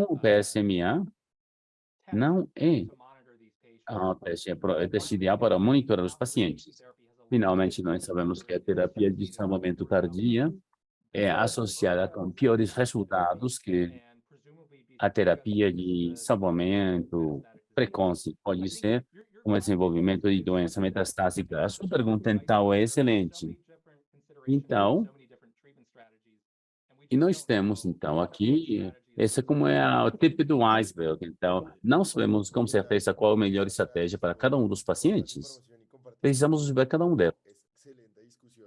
o PSMA não é teste ideal para monitorar os pacientes. Finalmente, nós sabemos que a terapia de salvamento tardia é associada com piores resultados que a terapia de salvamento precoce, pode ser um desenvolvimento de doença metastásica. A sua pergunta, então, é excelente. Então, e nós temos, então, aqui, essa como é o tipo do iceberg. Então, não sabemos com certeza qual a melhor estratégia para cada um dos pacientes. Precisamos ver cada um deles.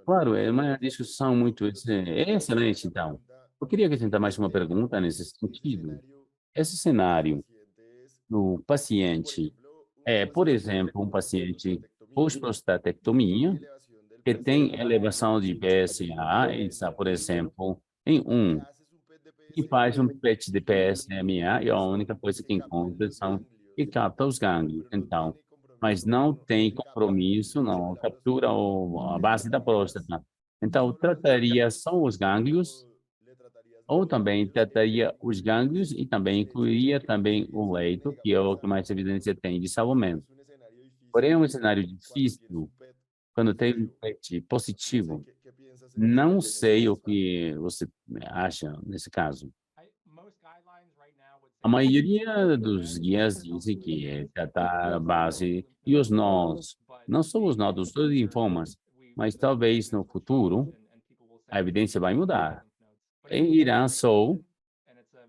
Claro, é uma discussão muito excelente, então. Eu queria acrescentar mais uma pergunta nesse sentido. Esse cenário do paciente por exemplo, um paciente pós-prostatectomia que tem elevação de PSA, e está, por exemplo, em 1, e faz um PET de PSMA, e a única coisa que encontra são que capta os gânglios. Então, mas não tem compromisso, não captura a base da próstata. Então, trataria só os gânglios, ou também trataria os gânglios e também incluiria também o leito, que é o que mais evidência tem de salvamento. Porém, é um cenário difícil quando tem um PET positivo. Não sei o que você acha nesse caso. A maioria dos guias dizem que é tratar a base e os nós, não só os nódulos dos linfomas, mas talvez no futuro a evidência vai mudar. Em Irã, só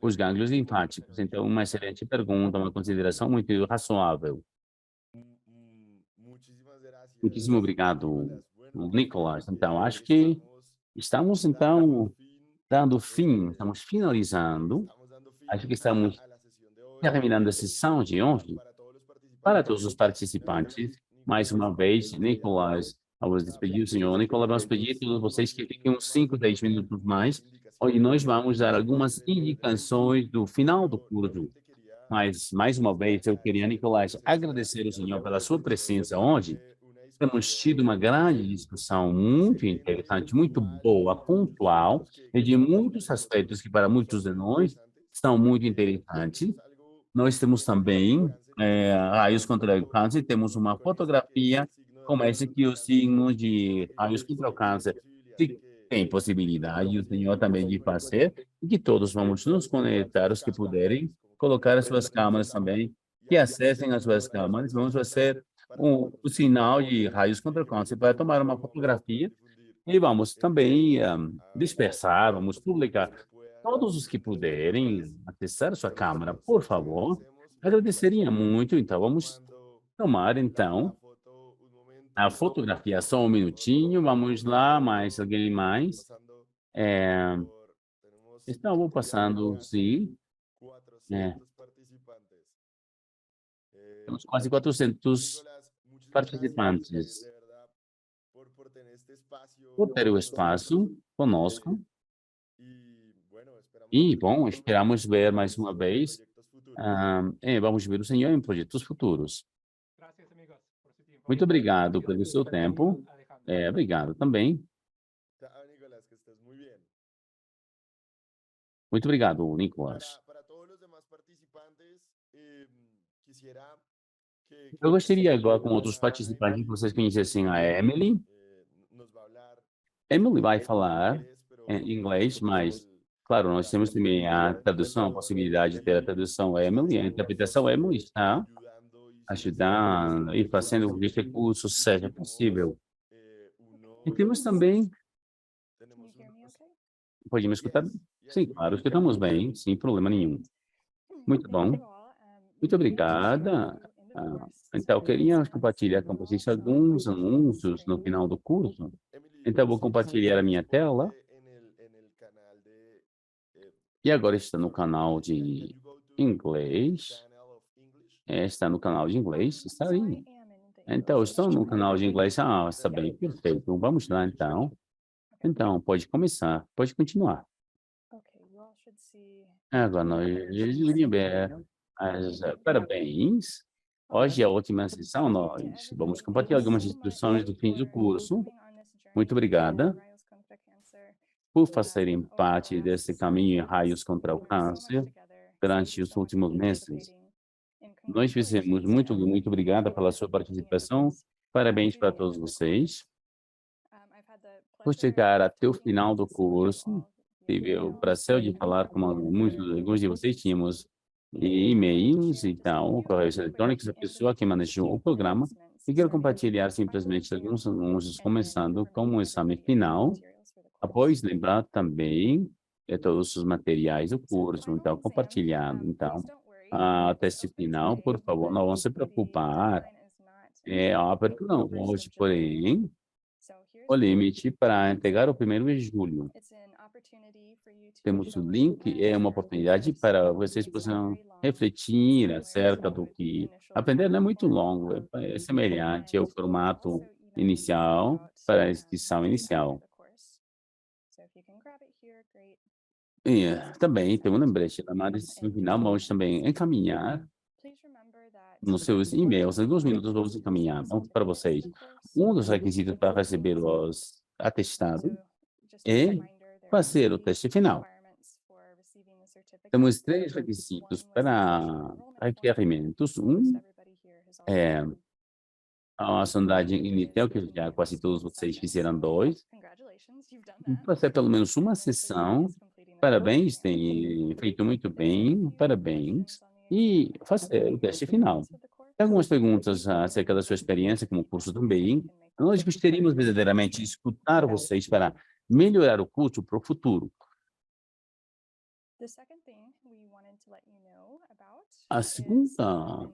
os gânglios linfáticos. Então, uma excelente pergunta, uma consideração muito razoável. Muitíssimo obrigado, Nicolas. Então, acho que estamos, então, dando fim, estamos finalizando. Acho que estamos terminando a sessão de hoje. Para todos os participantes, mais uma vez, Nicolas, vamos despedir o senhor Nicolas, vamos pedir a todos vocês que fiquem uns 5, 10 minutos mais, onde nós vamos dar algumas indicações do final do curso. Mas, mais uma vez, eu queria, Nicolas, agradecer ao senhor pela sua presença hoje. Temos tido uma grande discussão muito interessante, muito boa, pontual, e de muitos aspectos que, para muitos de nós, são muito interessantes. Nós temos também raios contra o câncer, temos uma fotografia como essa que o signo de raios contra o câncer se tem possibilidade, o senhor também de fazer, e que todos vamos nos conectar, os que puderem, colocar as suas câmeras também, que acessem as suas câmeras, vamos fazer o sinal de raios contra o câncer para tomar uma fotografia e vamos também dispersar, vamos publicar. Todos os que puderem acessar a sua câmera, por favor, agradeceria muito. Então, vamos tomar, então, a fotografia. Só um minutinho, vamos lá, mais alguém mais? Estamos passando, sim. Temos quase 400 participantes. Por ter o espaço conosco. E, bom, esperamos ver mais uma vez. Vamos ver o senhor em projetos futuros. Muito obrigado pelo seu tempo. Obrigado também. Muito obrigado, Nicolas. Eu gostaria agora, com outros participantes, que vocês conhecessem a Emily. Emily vai falar em inglês, mas, claro, nós temos também a tradução, a possibilidade de ter a tradução Emily, a interpretação Emily está ajudando e fazendo com que este curso seja possível. E temos também... Pode me escutar? Sim, claro, escutamos bem, sem problema nenhum. Muito bom. Muito obrigada. Então, eu queria compartilhar com vocês alguns anúncios no final do curso. Então, vou compartilhar a minha tela. E agora está no canal de inglês. Está no canal de inglês, está aí. Então, estou no canal de inglês. Está bem, perfeito. Vamos lá, então. Então, pode começar, pode continuar. Agora, nós deveríamos ver parabéns. Hoje é a última sessão, nós vamos compartilhar algumas instruções do fim do curso. Muito obrigada por fazerem parte desse caminho em raios contra o câncer durante os últimos meses. Nós fizemos muito obrigada pela sua participação. Parabéns para todos vocês. Por chegar até o final do curso, tive o prazer de falar com alguns de vocês, tínhamos e-mails e tal, correios eletrônicos, a pessoa que manejou o programa, e quero compartilhar simplesmente alguns anúncios, começando com o exame final. Após, lembrar também de todos os materiais do curso, então, compartilhando. Então, a teste final, por favor, não vão se preocupar. A abertura hoje, porém, o limite para entregar o 1º de julho. Temos o link, é uma oportunidade para vocês possam refletir acerca do que aprender não é muito longo, é semelhante ao formato inicial para a inscrição inicial. E também tem um lembrete, na decisão final, vamos também encaminhar nos seus e-mails, em alguns minutos vamos encaminhar para vocês. Um dos requisitos para receber os atestados é fazer o teste final. Temos 3 requisitos para requerimentos. Um é a sondagem inicial, que já quase todos vocês fizeram 2. Fazer pelo menos uma sessão. Parabéns, tem feito muito bem, parabéns. E fazer o teste final. Tem algumas perguntas acerca da sua experiência como curso também. Nós gostaríamos verdadeiramente de escutar vocês para melhorar o curso para o futuro. A segunda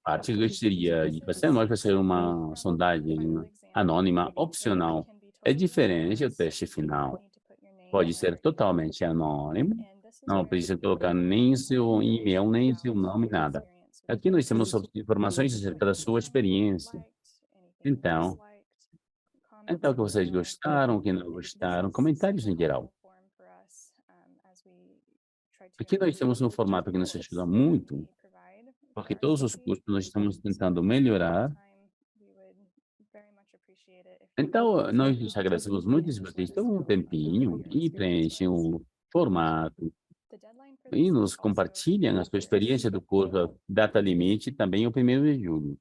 parte que eu gostaria de fazer, nós vai ser uma sondagem anônima opcional. É diferente do teste final. Pode ser totalmente anônimo. Não precisa colocar nem seu e-mail, nem seu nome, nada. Aqui nós temos informações acerca da sua experiência. Então, o que vocês gostaram, o que não gostaram, comentários em geral. Aqui nós temos um formato que nos ajuda muito, porque todos os cursos nós estamos tentando melhorar. Então, nós agradecemos muito se vocês tomam um tempinho e preenchem o formato e nos compartilham a sua experiência do curso. Data limite também é o 1º de julho.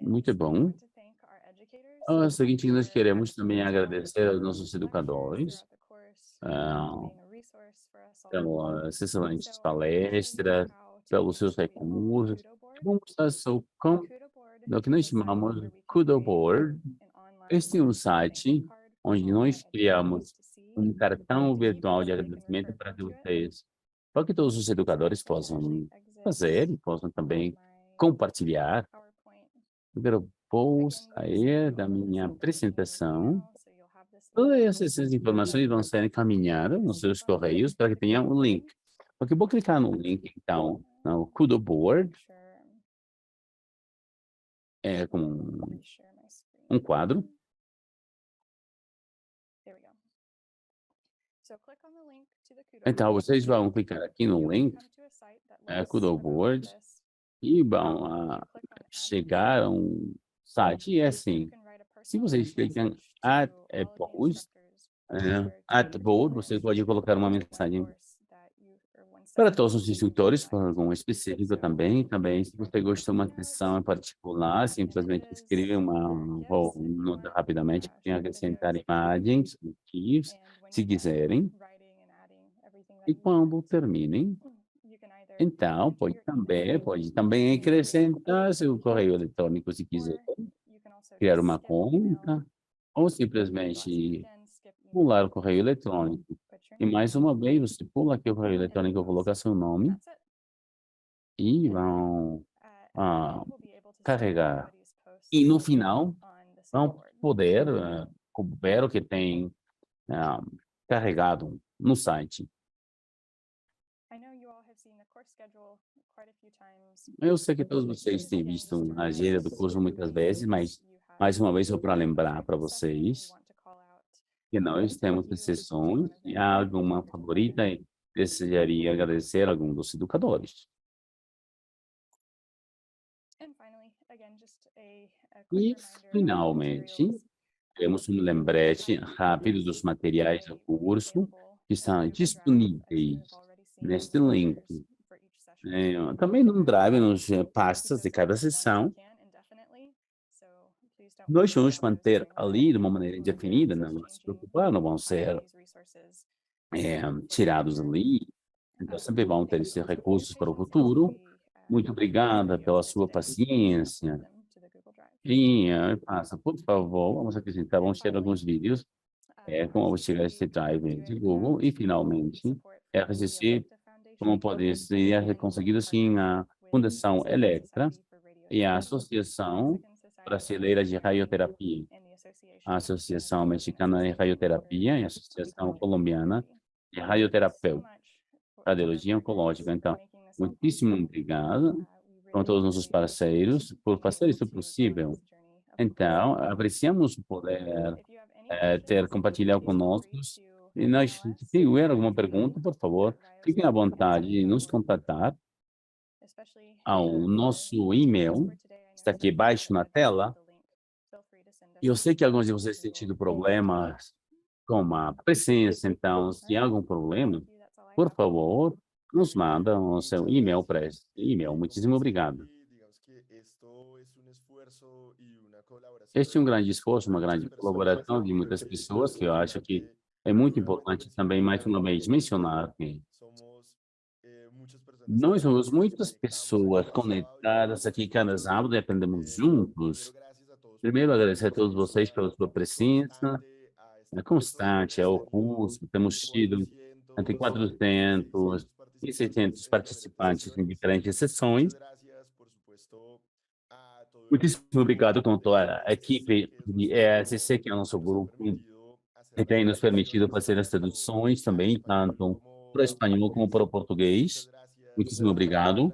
Muito bom. O seguinte, nós queremos também agradecer aos nossos educadores pelas excelentes palestras, pelos seus recursos. Vamos mostrar o que nós chamamos de Kudo Board. Este é um site onde nós criamos um cartão virtual de agradecimento para que vocês, para que todos os educadores possam fazer e possam também compartilhar. Eu quero sair da minha apresentação. Todas essas informações vão ser encaminhadas nos seus correios para que tenha um link. Porque eu vou clicar no link, então, no Kudo Board. É como um quadro. Então, vocês vão clicar aqui no link, Kudo Board, e vão chegar a um site. E é assim, se vocês clicam at board, vocês podem colocar uma mensagem para todos os instrutores, para algum específico também. Se você gostou de uma sessão em particular, simplesmente escreva uma nota rapidamente, tem que acrescentar imagens, GIFs, se quiserem. E quando terminem, então, pode também acrescentar seu correio eletrônico, se quiser, criar uma conta, ou simplesmente pular o correio eletrônico. E mais uma vez, você pula aqui o correio eletrônico, coloca seu nome e vão carregar. E no final, vão poder ver o que tem carregado no site. Eu sei que todos vocês têm visto a agenda do curso muitas vezes, mas mais uma vez só para lembrar para vocês que nós temos sessões e há alguma favorita e desejaria agradecer a algum dos educadores. E, finalmente, temos um lembrete rápido dos materiais do curso que estão disponíveis neste link. Também no Drive, nos pastas de cada sessão. Nós vamos manter ali de uma maneira indefinida, não se preocupar, não vão ser tirados ali. Então, sempre vão ter esses recursos para o futuro. Muito obrigada pela sua paciência. E passa, por favor, vamos ter alguns vídeos como utilizar este Drive de Google. E, finalmente, RCC, como pode ser conseguido assim a Fundação Electra e a associação Brasileira de Radioterapia, a Associação Mexicana de Radioterapia e a Associação Colombiana de Radioterapeuta, Radiologia Oncológica. Então, muitíssimo obrigado a todos os nossos parceiros por fazer isso possível. Então, apreciamos poder ter compartilhado conosco. E nós, se tiver alguma pergunta, por favor, fiquem à vontade de nos contatar ao nosso e-mail, está aqui abaixo na tela. E eu sei que alguns de vocês têm tido problemas com a presença, então, se há algum problema, por favor, nos manda o seu e-mail para esse e-mail. Muitíssimo obrigado. Este é um grande esforço, uma grande colaboração de muitas pessoas, que eu acho que é muito importante também, mais uma vez, mencionar que nós somos muitas pessoas conectadas aqui cada sábado e aprendemos juntos. Primeiro, agradecer a todos vocês pela sua presença constante ao curso. Temos tido entre 400 e 600 participantes em diferentes sessões. Muitíssimo obrigado com toda a equipe de ESC, que é o nosso grupo, que tem nos permitido fazer as traduções também, tanto para o espanhol como para o português. Muitíssimo obrigado.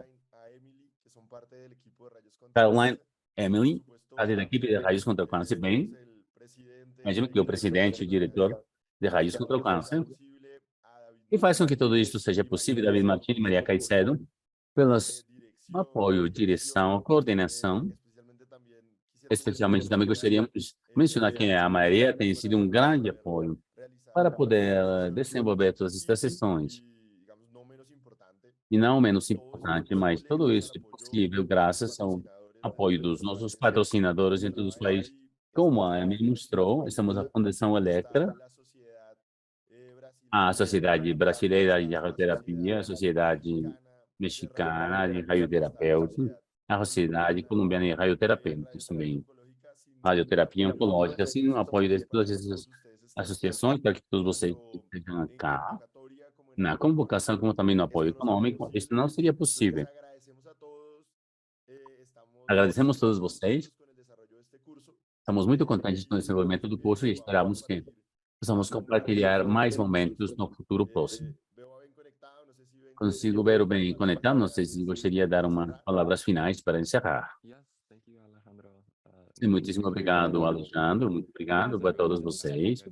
Caroline, Emily, parte da equipe de Raios contra o Câncer, bem. Imagino que o presidente e o diretor de Raios contra o Câncer. E faz com que tudo isso seja possível, David Martins e Maria Caicedo, pelos apoio, direção, coordenação. Especialmente também gostaríamos de mencionar que a Maria tem sido um grande apoio para poder desenvolver todas estas sessões. E não menos importante, mas tudo isso é possível graças ao apoio dos nossos patrocinadores em todos os países. Como a Emily mostrou, estamos a Fundação Electra, a Sociedade Brasileira de Radioterapia, a Sociedade Mexicana de Radioterapeuta, a Sociedade Colombiana de Radioterapia, também radioterapia oncológica, assim, o apoio de todas essas associações, para que todos vocês estejam cá na convocação, como também no apoio econômico, isso não seria possível. Agradecemos a todos vocês. Estamos muito contentes com o desenvolvimento do curso e esperamos que possamos compartilhar mais momentos no futuro próximo. Consigo ver bem conectado, não sei se gostaria de dar umas palavras finais para encerrar. Muitíssimo obrigado, Alexandre, muito obrigado a todos vocês.